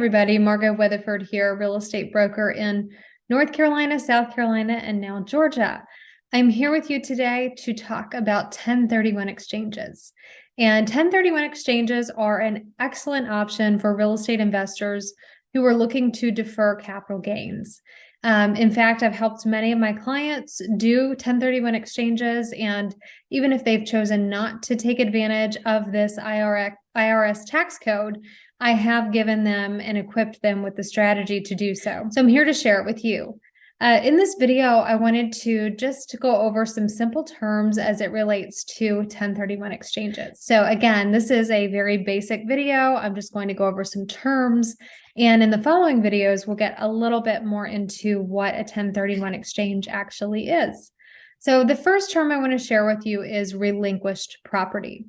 everybody. Margot Weatherford here, real estate broker in North Carolina, South Carolina, and now Georgia. I'm here with you today to talk about 1031 exchanges. And 1031 exchanges are an excellent option for real estate investors who are looking to defer capital gains. In fact, I've helped many of my clients do 1031 exchanges, and even if they've chosen not to take advantage of this IRS tax code, I have given them and equipped them with the strategy to do so. So I'm here to share it with you. In this video, I wanted to just go over some simple terms as it relates to 1031 exchanges. So again, this is a very basic video. I'm just going to go over some terms. And in the following videos, we'll get a little bit more into what a 1031 exchange actually is. So the first term I want to share with you is relinquished property.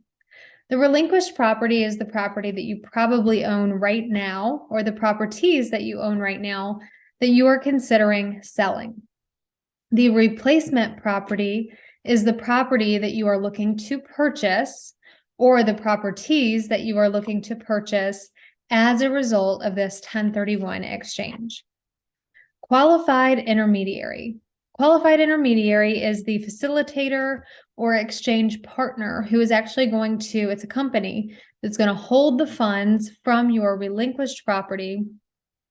The relinquished property is the property that you probably own right now, or the properties that you own right now that you are considering selling. The replacement property is the property that you are looking to purchase, or the properties that you are looking to purchase as a result of this 1031 exchange. Qualified intermediary. Qualified intermediary is the facilitator or exchange partner who is actually going to, it's a company that's going to hold the funds from your relinquished property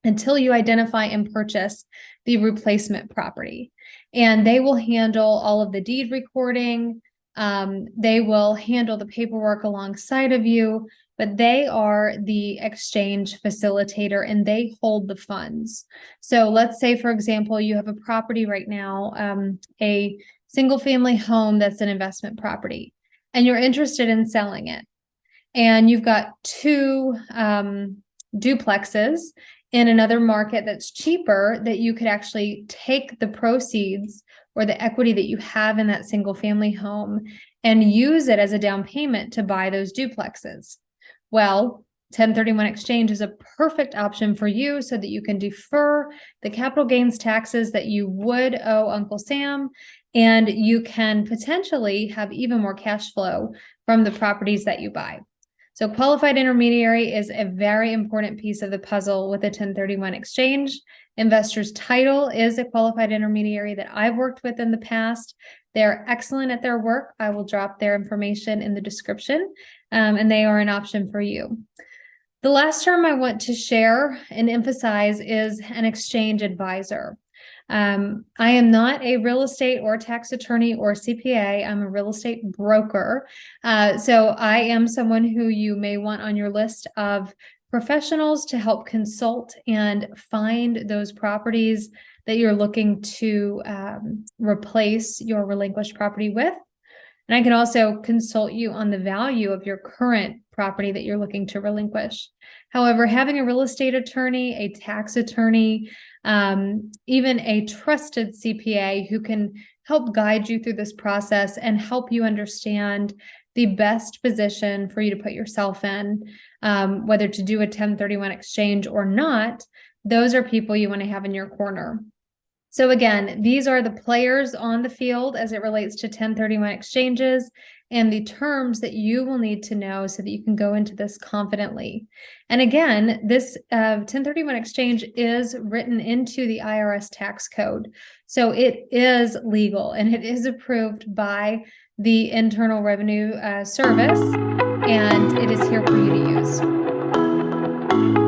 until you identify and purchase the replacement property. And they will handle all of the deed recording. They will handle the paperwork alongside of you, but they are the exchange facilitator and they hold the funds. So let's say, for example, you have a property right now, a single family home that's an investment property, and you're interested in selling it. And you've got two duplexes in another market that's cheaper, that you could actually take the proceeds or the equity that you have in that single family home and use it as a down payment to buy those duplexes. Well, 1031 exchange is a perfect option for you so that you can defer the capital gains taxes that you would owe Uncle Sam, and you can potentially have even more cash flow from the properties that you buy. So qualified intermediary is a very important piece of the puzzle with a 1031 exchange. Investor's Title is a qualified intermediary that I've worked with in the past. They're excellent at their work. I will drop their information in the description, and they are an option for you. The last term I want to share and emphasize is an exchange advisor. I am not a real estate or tax attorney or CPA. I'm a real estate broker. So I am someone who you may want on your list of professionals to help consult and find those properties that you're looking to replace your relinquished property with. And I can also consult you on the value of your current property that you're looking to relinquish. However, having a real estate attorney, a tax attorney, even a trusted CPA who can help guide you through this process and help you understand the best position for you to put yourself in, whether to do a 1031 exchange or not, those are people you want to have in your corner. So again, these are the players on the field as it relates to 1031 exchanges and the terms that you will need to know so that you can go into this confidently. And again, this 1031 exchange is written into the IRS tax code. So it is legal and it is approved by the Internal Revenue Service, and it is here for you to use.